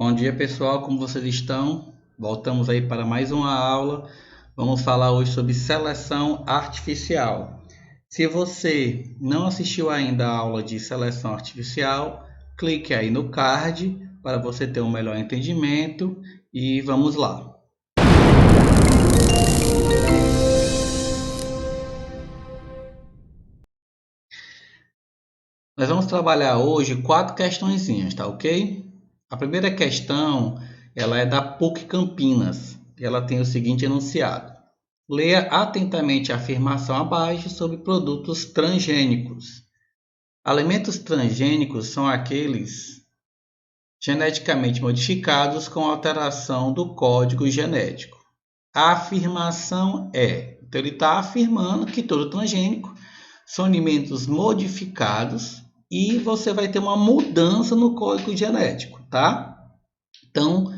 Bom dia, pessoal, como vocês estão? Voltamos aí para mais uma aula. Vamos falar hoje sobre seleção artificial. Se você não assistiu ainda a aula de seleção artificial, clique aí no card para você ter um melhor entendimento e vamos lá. Nós vamos trabalhar hoje 4 questõezinhas, tá ok? A primeira questão, ela é da PUC Campinas. Ela tem o seguinte enunciado: leia atentamente a afirmação abaixo sobre produtos transgênicos. Alimentos transgênicos são aqueles geneticamente modificados com alteração do código genético. A afirmação então ele está afirmando que todo transgênico são alimentos modificados e você vai ter uma mudança no código genético, tá? Então,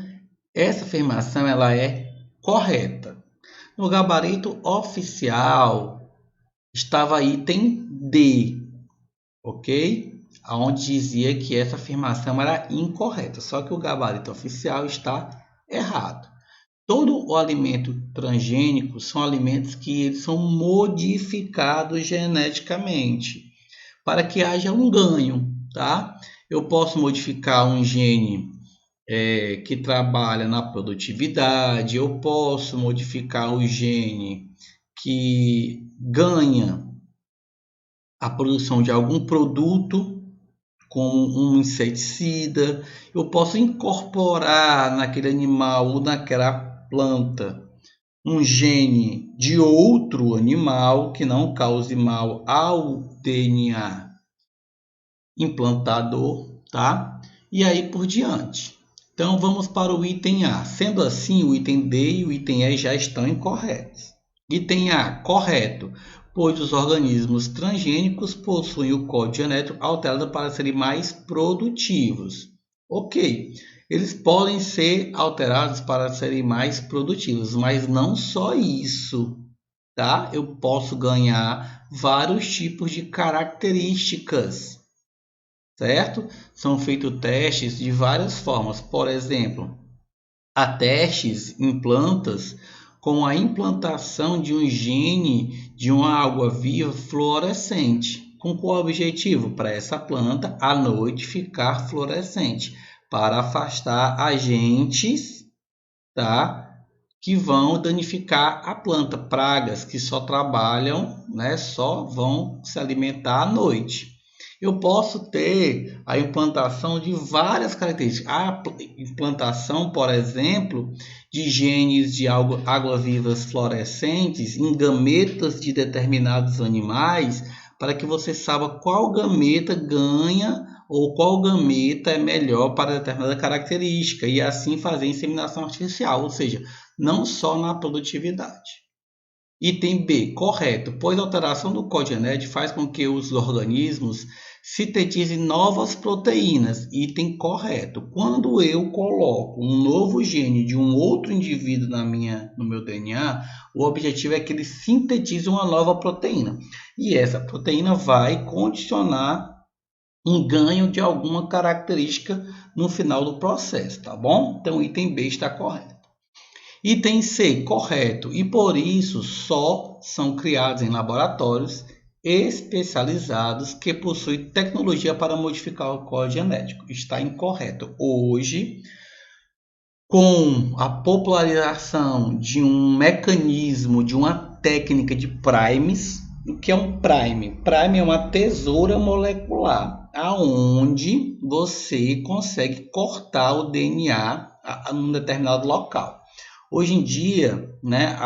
essa afirmação ela é correta. No gabarito oficial estava item D, ok? Onde dizia que essa afirmação era incorreta, só que o gabarito oficial está errado. Todo o alimento transgênico são alimentos que eles são modificados geneticamente para que haja um ganho, tá? Eu posso modificar um gene que trabalha na produtividade, eu posso modificar o gene que ganha a produção de algum produto, como um inseticida, eu posso incorporar naquele animal ou naquela planta um gene de outro animal que não cause mal ao DNA implantador, tá? E aí por diante. Então vamos para o item A. Sendo assim, o item D e o item E já estão incorretos. Item A, correto, pois os organismos transgênicos possuem o código genético alterado para serem mais produtivos. Ok, eles podem ser alterados para serem mais produtivos, mas não só isso, tá? Eu posso ganhar vários tipos de características, certo? São feitos testes de várias formas. Por exemplo, há testes em plantas com a implantação de um gene de uma água-viva fluorescente. Com qual objetivo? Para essa planta à noite ficar fluorescente, para afastar agentes, tá? Que vão danificar a planta, pragas que só trabalham, né? Só vão se alimentar à noite. Eu posso ter a implantação de várias características. A implantação, por exemplo, de genes de água-vivas fluorescentes em gametas de determinados animais, para que você saiba qual gameta ganha ou qual gameta é melhor para determinada característica e assim fazer inseminação artificial, ou seja, não só na produtividade. Item B, correto, pois a alteração do código genético faz com que os organismos sintetizem novas proteínas. Item correto. Quando eu coloco um novo gene de um outro indivíduo no meu DNA, o objetivo é que ele sintetize uma nova proteína. E essa proteína vai condicionar um ganho de alguma característica no final do processo, tá bom? Então, o item B está correto. Item C, correto, e por isso só são criados em laboratórios especializados que possuem tecnologia para modificar o código genético. Está incorreto. Hoje, com a popularização de um mecanismo, de uma técnica de primes, o que é um prime? Prime é uma tesoura molecular, aonde você consegue cortar o DNA em um determinado local. Hoje em dia, né,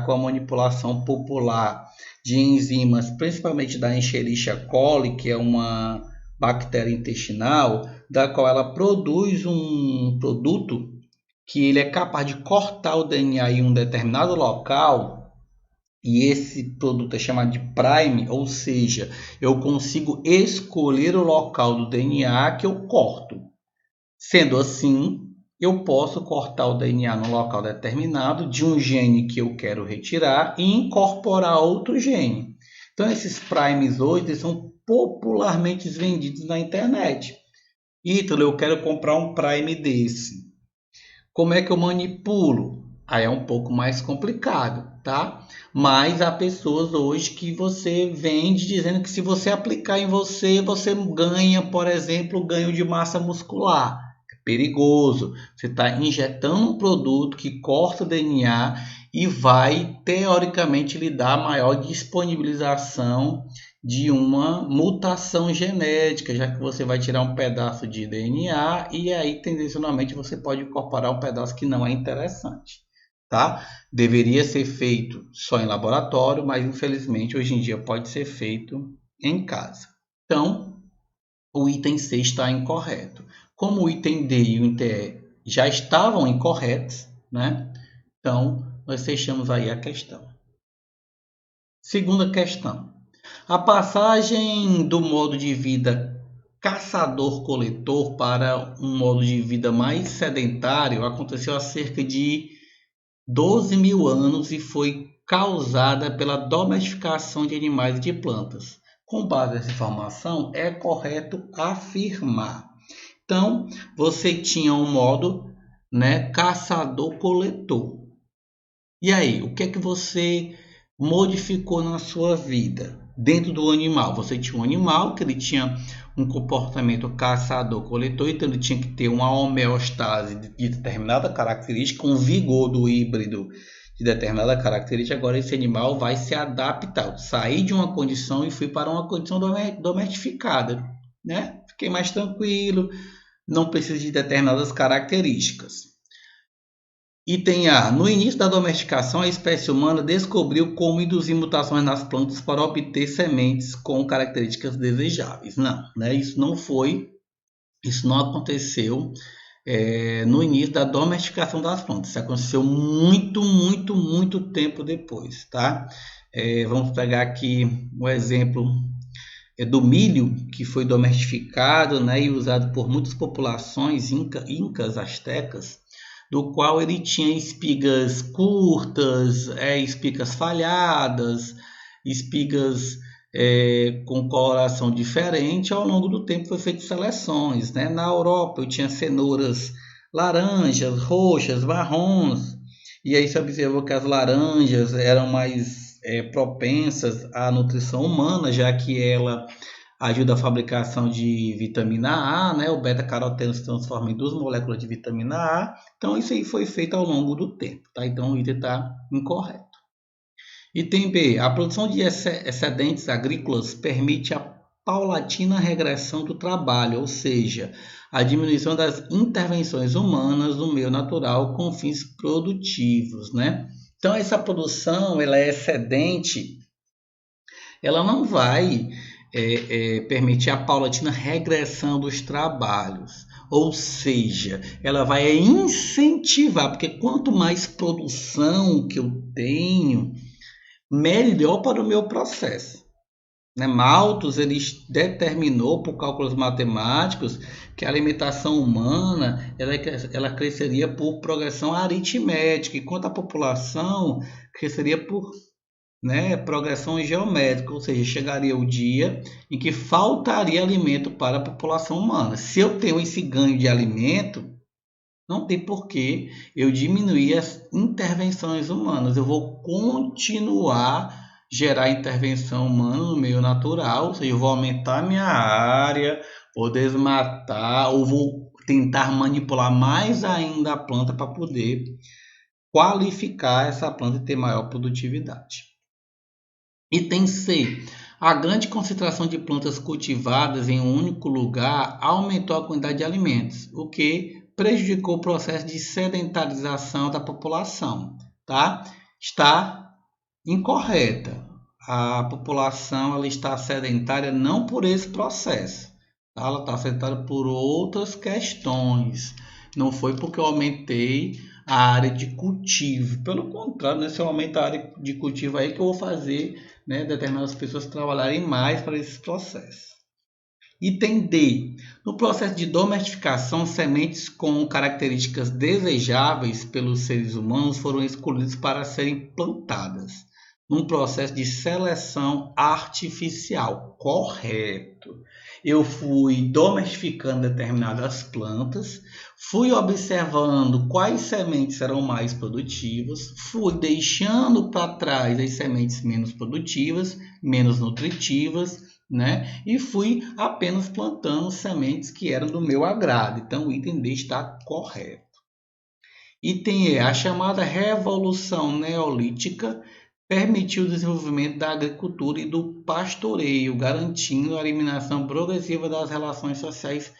com a manipulação popular de enzimas, principalmente da Escherichia coli, que é uma bactéria intestinal, da qual ela produz um produto que ele é capaz de cortar o DNA em um determinado local, e esse produto é chamado de prime, ou seja, eu consigo escolher o local do DNA que eu corto. Sendo assim, eu posso cortar o DNA no local determinado de um gene que eu quero retirar e incorporar outro gene. Então, esses primes hoje são popularmente vendidos na internet. Ítalo, eu quero comprar um prime desse. Como é que eu manipulo? Aí é um pouco mais complicado, tá? Mas há pessoas hoje que você vende dizendo que se você aplicar em você, você ganha, por exemplo, ganho de massa muscular. É perigoso. Você está injetando um produto que corta o DNA e vai, teoricamente, lhe dar maior disponibilização de uma mutação genética, já que você vai tirar um pedaço de DNA e aí tendencionalmente você pode incorporar um pedaço que não é interessante, tá? Deveria ser feito só em laboratório, mas infelizmente hoje em dia pode ser feito em casa. Então, o item C está incorreto. Como o item D e o item E já estavam incorretos, né? Então, nós fechamos aí a questão. Segunda questão. A passagem do modo de vida caçador-coletor para um modo de vida mais sedentário aconteceu há cerca de 12 mil anos e foi causada pela domesticação de animais e de plantas. Com base nessa informação, é correto afirmar. Então, você tinha um modo, né, caçador-coletor. E aí, o que é que você modificou na sua vida? Dentro do animal, você tinha um animal que ele tinha um comportamento caçador-coletor, então ele tinha que ter uma homeostase de determinada característica, um vigor do híbrido de determinada característica. Agora esse animal vai se adaptar. Eu saí de uma condição e fui para uma condição domestificada, né? Fiquei mais tranquilo, não preciso de determinadas características. Item A. No início da domesticação, a espécie humana descobriu como induzir mutações nas plantas para obter sementes com características desejáveis. Não, né? Isso não aconteceu no início da domesticação das plantas. Isso aconteceu muito tempo depois, tá? Vamos pegar aqui o exemplo do milho, que foi domestificado, né, e usado por muitas populações incas, astecas, do qual ele tinha espigas curtas, espigas falhadas, espigas com coloração diferente. Ao longo do tempo foi feito seleções, né? Na Europa eu tinha cenouras laranjas, roxas, marrons, e aí se observou que as laranjas eram mais propensas à nutrição humana, já que ela ajuda a fabricação de vitamina A, né? O beta-caroteno se transforma em 2 moléculas de vitamina A. Então, isso aí foi feito ao longo do tempo, tá? Então, o item está incorreto. Item B. A produção de excedentes agrícolas permite a paulatina regressão do trabalho, ou seja, a diminuição das intervenções humanas no meio natural com fins produtivos, né? Então, essa produção, ela é excedente, ela não vai permitir a paulatina regressão dos trabalhos. Ou seja, ela vai incentivar, porque quanto mais produção que eu tenho, melhor para o meu processo. Né? Malthus ele determinou por cálculos matemáticos que a alimentação humana ela cresceria por progressão aritmética, enquanto a população cresceria por progressão geométrica, ou seja, chegaria o dia em que faltaria alimento para a população humana. Se eu tenho esse ganho de alimento, não tem porquê eu diminuir as intervenções humanas. Eu vou continuar a gerar intervenção humana no meio natural, ou seja, eu vou aumentar minha área, vou desmatar, ou vou tentar manipular mais ainda a planta para poder qualificar essa planta e ter maior produtividade. Item C. A grande concentração de plantas cultivadas em um único lugar aumentou a quantidade de alimentos, o que prejudicou o processo de sedentarização da população. Tá? Está incorreta. A população ela está sedentária não por esse processo. Tá? Ela está sedentária por outras questões. Não foi porque eu aumentei a área de cultivo. Pelo contrário, né? Se eu aumentar a área de cultivo aí que eu vou fazer determinadas pessoas trabalharem mais para esse processo. Item D. No processo de domesticação, sementes com características desejáveis pelos seres humanos foram escolhidas para serem plantadas num processo de seleção artificial. Correto. Eu fui domesticando determinadas plantas, Fui observando quais sementes eram mais produtivas, fui deixando para trás as sementes menos produtivas, menos nutritivas, né? E fui apenas plantando sementes que eram do meu agrado. Então, o item D está correto. Item E, a chamada Revolução Neolítica permitiu o desenvolvimento da agricultura e do pastoreio, garantindo a eliminação progressiva das relações sociais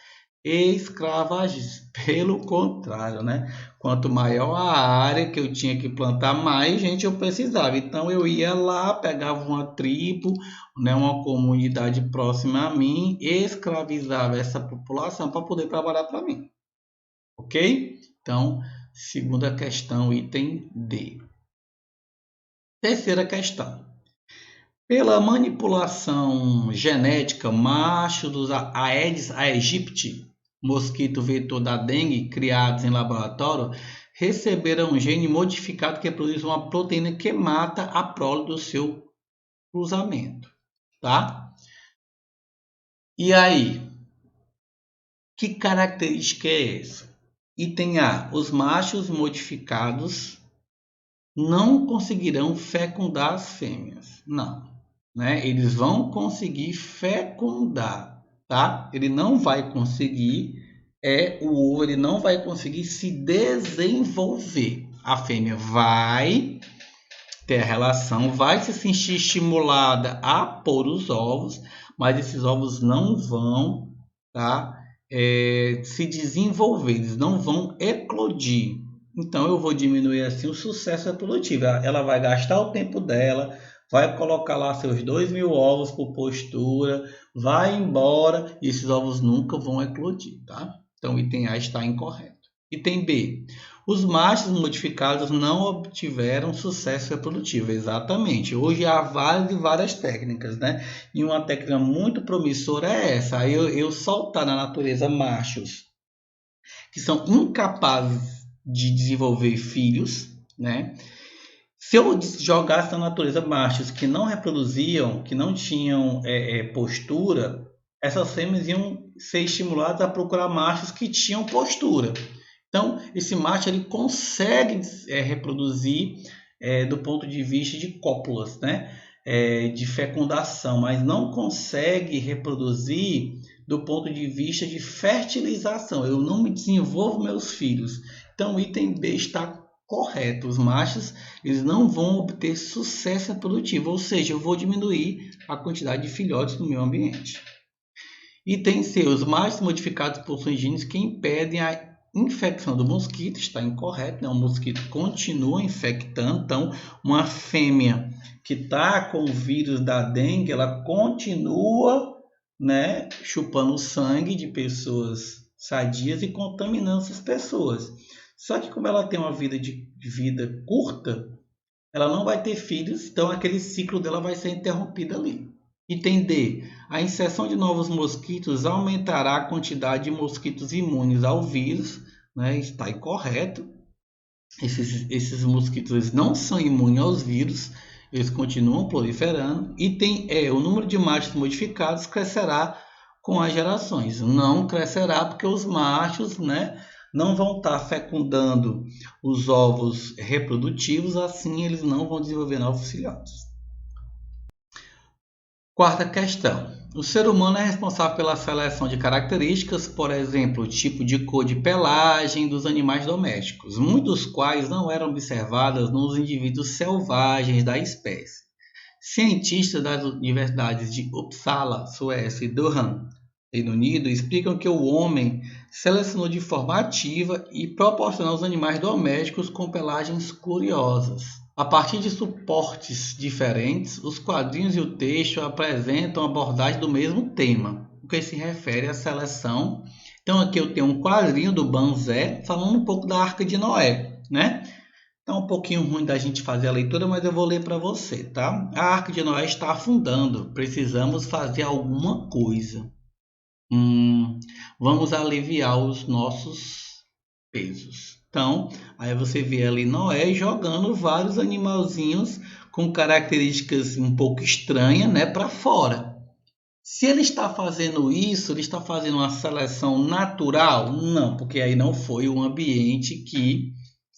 escravagistas. Pelo contrário, né? Quanto maior a área que eu tinha que plantar, mais gente eu precisava. Então eu ia lá, pegava uma tribo, né, uma comunidade próxima a mim, escravizava essa população para poder trabalhar para mim. Ok? Então, segunda questão, item D. Terceira questão. Pela manipulação genética, macho dos Aedes aegypti, mosquito vetor da dengue, criados em laboratório, receberam um gene modificado que produz uma proteína que mata a prole do seu cruzamento. Tá? E aí? Que característica é essa? Item A. Os machos modificados não conseguirão fecundar as fêmeas. Não, né? Eles vão conseguir fecundar, tá? Ele não vai conseguir, o ovo, ele não vai conseguir se desenvolver. A fêmea vai ter a relação, vai se sentir estimulada a pôr os ovos, mas esses ovos não vão, tá? Se desenvolver, eles não vão eclodir. Então eu vou diminuir assim o sucesso reprodutivo. Ela vai gastar o tempo dela, vai colocar lá seus 2.000 ovos por postura, vai embora e esses ovos nunca vão eclodir, tá? Então o item A está incorreto. Item B. Os machos modificados não obtiveram sucesso reprodutivo. Exatamente. Hoje há várias técnicas, né? E uma técnica muito promissora é essa. Aí eu soltar na natureza machos que são incapazes de desenvolver filhos, né? Se eu jogasse na natureza machos que não reproduziam, que não tinham postura, essas fêmeas iam ser estimuladas a procurar machos que tinham postura. Então, esse macho ele consegue reproduzir do ponto de vista de cópulas, né? De fecundação, mas não consegue reproduzir do ponto de vista de fertilização. Eu não me desenvolvo meus filhos. Então, o item B está correto. Os machos eles não vão obter sucesso reprodutivo, ou seja, eu vou diminuir a quantidade de filhotes no meu ambiente. Item C. Os machos modificados possuem genes que impedem a infecção do mosquito. Está incorreto, né? O mosquito continua infectando. Então, uma fêmea que está com o vírus da dengue, ela continua, né, chupando o sangue de pessoas sadias e contaminando essas pessoas. Só que como ela tem uma vida curta, ela não vai ter filhos, então aquele ciclo dela vai ser interrompido ali. Item D. A inserção de novos mosquitos aumentará a quantidade de mosquitos imunes ao vírus, né? Está incorreto. Esses mosquitos não são imunes aos vírus, eles continuam proliferando. Item E. O número de machos modificados crescerá com as gerações. Não crescerá porque os machos, né, não vão estar fecundando os ovos reprodutivos, assim eles não vão desenvolver novos filhotes. Quarta questão. O ser humano é responsável pela seleção de características, por exemplo, tipo de cor de pelagem dos animais domésticos, muitos dos quais não eram observadas nos indivíduos selvagens da espécie. Cientistas das universidades de Uppsala, Suécia e Durham, Reino Unido, explicam que o homem selecionou de forma ativa e proporcionou aos animais domésticos com pelagens curiosas. A partir de suportes diferentes, os quadrinhos e o texto apresentam abordagem do mesmo tema, o que se refere à seleção. Então aqui eu tenho um quadrinho do Banzé falando um pouco da Arca de Noé, né? Tá um pouquinho ruim da gente fazer a leitura, mas eu vou ler para você, tá? A Arca de Noé está afundando, precisamos fazer alguma coisa. Vamos aliviar os nossos pesos. Então, aí você vê ali Noé jogando vários animalzinhos com características um pouco estranhas, né, para fora. Se ele está fazendo isso, ele está fazendo uma seleção natural? Não, porque aí não foi o ambiente que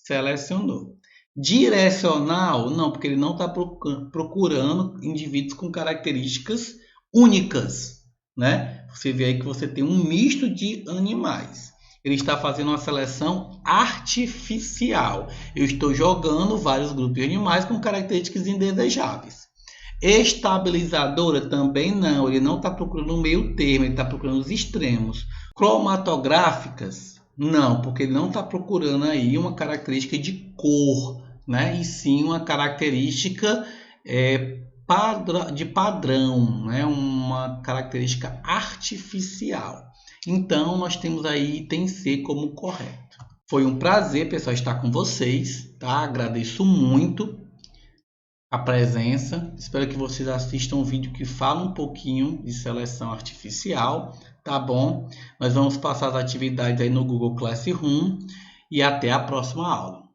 selecionou. Direcional? Não, porque ele não está procurando indivíduos com características únicas, né? Você vê aí que você tem um misto de animais. Ele está fazendo uma seleção artificial. Eu estou jogando vários grupos de animais com características indesejáveis. Estabilizadora também não, ele não está procurando o meio termo, ele está procurando os extremos. Cromatográficas? Não, porque ele não está procurando aí uma característica de cor, né? E sim uma característica de padrão, né? Uma característica artificial. Então, nós temos aí item C como correto. Foi um prazer, pessoal, estar com vocês, tá? Agradeço muito a presença. Espero que vocês assistam um vídeo que fala um pouquinho de seleção artificial, tá bom? Nós vamos passar as atividades aí no Google Classroom e até a próxima aula.